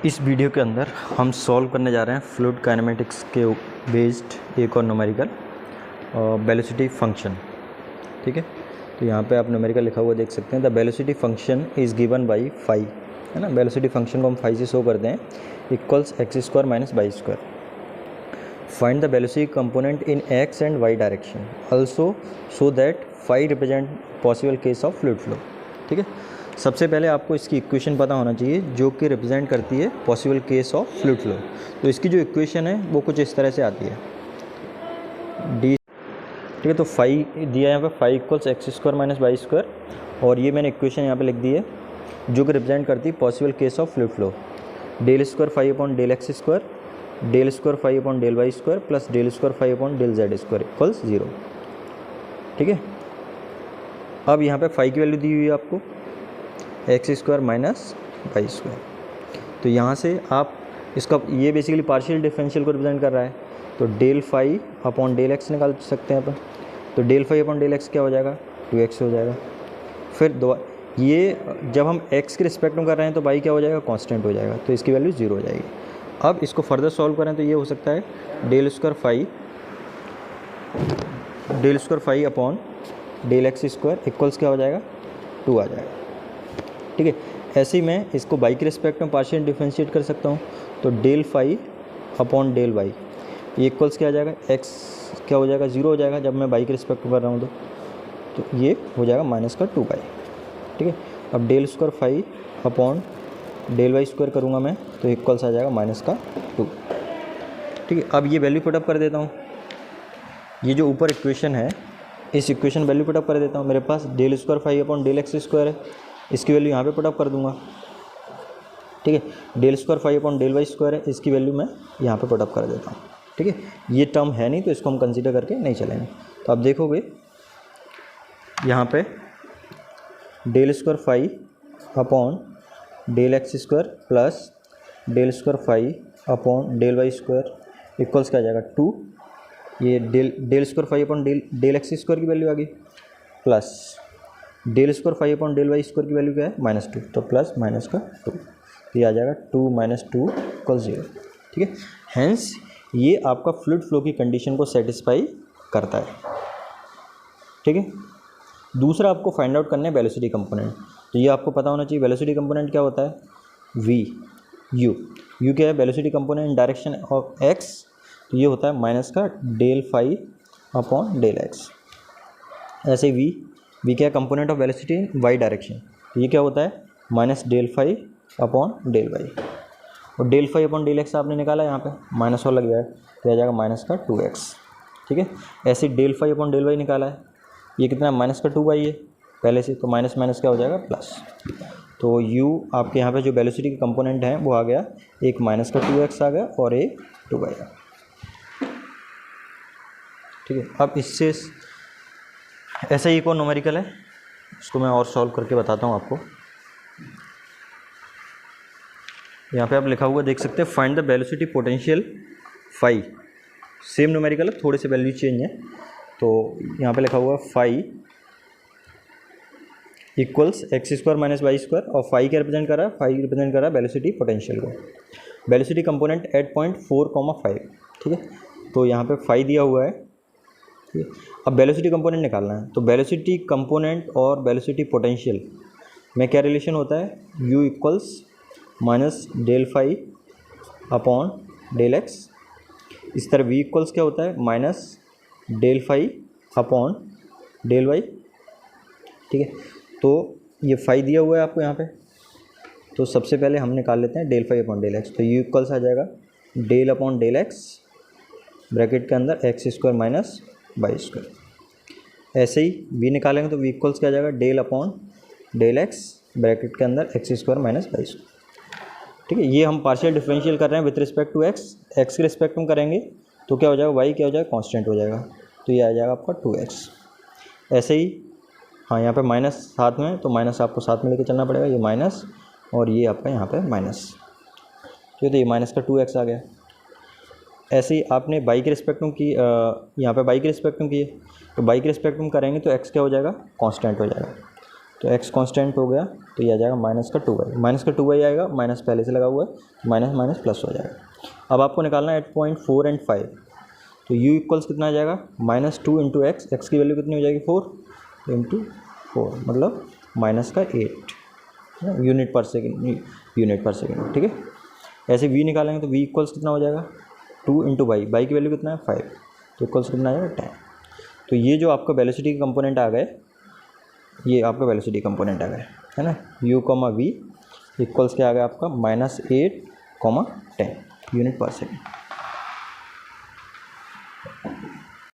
इस वीडियो के अंदर हम सॉल्व करने जा रहे हैं फ्लूइड काइनेमेटिक्स के बेस्ड एक और न्यूमेरिकल वेलोसिटी फंक्शन। ठीक है, तो यहाँ पे आप न्यूमेरिकल लिखा हुआ देख सकते हैं। The velocity function is given by phi, है ना। वेलोसिटी फंक्शन को हम फाई से शो करते हैं, equals x square minus y square. Find the velocity component in x and y direction also so that phi represent possible case of fluid flow. ठीक है, सबसे पहले आपको इसकी इक्वेशन पता होना चाहिए जो कि रिप्रेजेंट करती है possible case of fluid flow. तो इसकी जो इक्वेशन है वो कुछ इस तरह से आती है डी। ठीक है, तो फाई दिया है यहाँ पे, phi equals x square minus y square, और ये मैंने इक्वेशन यहाँ पे लिख दी है जो कि रिप्रेजेंट करती है possible case of fluid flow. Del square phi upon del x square, del square phi upon del y square plus del square phi upon del z square equals 0। ठीक है, अब यहाँ पे फाई की वैल्यू दी हुई है आपको x square minus y square. तो यहाँ से आप इसका ये बेसिकली पार्शियल डिफरेंशियल को रिप्रेजेंट कर रहा है, तो del phi upon del x निकाल सकते हैं अपन। तो del phi upon del x क्या हो जाएगा, 2x हो जाएगा। फिर दो ये जब हम x के रिस्पेक्ट में कर रहे हैं तो y क्या हो जाएगा, कांस्टेंट हो जाएगा, तो इसकी वैल्यू 0 हो जाएगी। अब इसको फर्दर सॉल्व करें तो ये हो सकता है del square phi upon del x square equals क्या हो जाएगा, 2 आ जाएगा। ठीक है, ऐसे ही मैं इसको y के रिस्पेक्ट में पार्शियल डिफरेंशिएट कर सकता हूँ, तो del phi upon del y ये इक्वल्स क्या आ जाएगा, x क्या हो जाएगा, 0 हो जाएगा जब मैं y के रिस्पेक्ट में कर रहा हूँ तो ये हो जाएगा माइनस का 2y। ठीक है, अब del square phi upon del y square करूँगा मैं तो इक्वल्स आ जाएगा माइनस का 2। ठीक है, अब ये वैल्यू पुटअप कर देता हूँ। ये जो ऊपर इक्वेशन है इस इक्वेशन वैल्यू पुटअप कर देता हूँ। मेरे पास del square phi upon del x square है, इसकी वैल्यू यहाँ पे पुटअप कर दूँगा। ठीक है, del square phi upon del y square है, इसकी वैल्यू मैं यहाँ पे पुटअप कर देता हूँ। ठीक है, ये टर्म है नहीं तो इसको हम कंसीडर करके नहीं चलेंगे। तो आप देखोगे यहाँ पे del square phi upon del x square plus del square phi upon del y square equals क्या आ जाएगा, 2। ये del square phi upon del x square की वैल्यू आ गई, plus del square phi upon del y square की value क्या है, -2, तो प्लस माइनस का 2, ये आ जाएगा 2 - 2 = 0। ठीक है, हैंस ये आपका फ्लूइड फ्लो की कंडीशन को सेटिस्फाई करता है। ठीक है, दूसरा आपको फाइंड आउट करना है वेलोसिटी कंपोनेंट। तो ये आपको पता होना चाहिए वेलोसिटी कंपोनेंट क्या होता है, यू क्या है, velocity component in direction of x, तो ये होता है माइनस का del phi upon del x. ऐसे वी क्या है, component of velocity in y direction, तो ये क्या होता है minus del phi upon del y. और del phi upon del x आपने निकाला, यहाँ पे माइनस और लग जाएगा तो आ जाएगा माइनस का 2x। ठीक है, ऐसे del phi upon del y निकाला है, ये कितना माइनस का 2y है पहले से, तो माइनस माइनस क्या हो जाएगा प्लस। तो u आपके यहाँ पे जो वेलोसिटी के कंपोनेंट हैं वो आ गया, एक माइनस का 2x आ गया और एक 2y आ। ठीक है, अब इससे ऐसा ही एक और न्यूमेरिकल है, उसको मैं और सॉल्व करके बताता हूँ आपको। यहाँ पे आप लिखा हुआ देख सकते हैं, find the velocity potential phi. Same numerical है, थोड़े से वैल्यू चेंज है। तो यहाँ पे लिखा हुआ phi equals x square minus y square, और फाई क्या रिप्रेजेंट कर रहा है, फाई रिप्रेजेंट कर रहा है वेलोसिटी पोटेंशियल को, वेलोसिटी कंपोनेंट एट पॉइंट 4,5। ठीक है, तो यहाँ पे फाई दिया हुआ है। ठीक है, अब वेलोसिटी कंपोनेंट निकालना है, तो वेलोसिटी कंपोनेंट और वेलोसिटी पोटेंशियल में क्या रिलेशन होता है, u equals minus del phi upon del x. इस तरह वी इक्वल्स क्या होता है, minus del phi upon del y. ठीक है, तो ये फाई दिया हुआ है आपको यहाँ पे, तो सबसे पहले हम निकाल लेते हैं del phi upon del x. तो यू इक्वल्स आ जाएगा del upon del x bracket के अंदर x square minus y square. ऐसे ही वी निकालेंगे तो वी इक्वल्स क्या आ जाएगा, del upon del x bracket के अंदर x square minus y square. ठीक है, ये हम पार्शियल डिफरेंशियल कर रहे हैं विथ रिस्पेक्ट टू एक्स के रिस्पेक्ट में करेंगे तो क्या हो जाएगा, वाई क्या हो जाएगा, कांस्टेंट हो जाएगा, तो ये आ जाएगा आपका 2x। ऐसे ही हाँ, यहाँ पे माइनस साथ में, तो माइनस आपको साथ में लेके चलना पड़ेगा, ये माइनस और ये आपका यहाँ पे माइनस, ठीक है, तो ये माइनस का 2x आ गया। ऐसे ही आपने y के रिस्पेक्ट में की, यहाँ पे y के रिस्पेक्ट में किए, तो y के रिस्पेक्ट में करेंगे तो x क्या हो जाएगा, कांस्टेंट हो जाएगा, तो x कांस्टेंट हो गया, तो ये आ जाएगा माइनस का 2y, माइनस का 2y आएगा, माइनस पहले से लगा हुआ है, माइनस माइनस प्लस हो जाएगा। अब आपको निकालना है एट पॉइंट 4 एंड 5, तो u इक्वल्स कितना आ जाएगा -2 इंटू एक्स, एक्स की वैल्यू कितनी हो जाएगी 4 इंटू 4, मतलब माइनस का 8 यूनिट पर सेकेंड, ठीक है। ऐसे v निकालेंगे तो v इक्वल्स कितना हो जाएगा 2 इंटू बाई, बाई की वैल्यू कितना है 5, तो इक्वल्स कितना आ जाएगा 10। तो ये जो आपका वेलोसिटी के कंपोनेंट आ गए, ये आपका वेलोसिटी कंपोनेंट आ गए, है ना। u, v इक्वल्स क्या आ गया आपका -8, 10 यूनिट पर सेकेंड।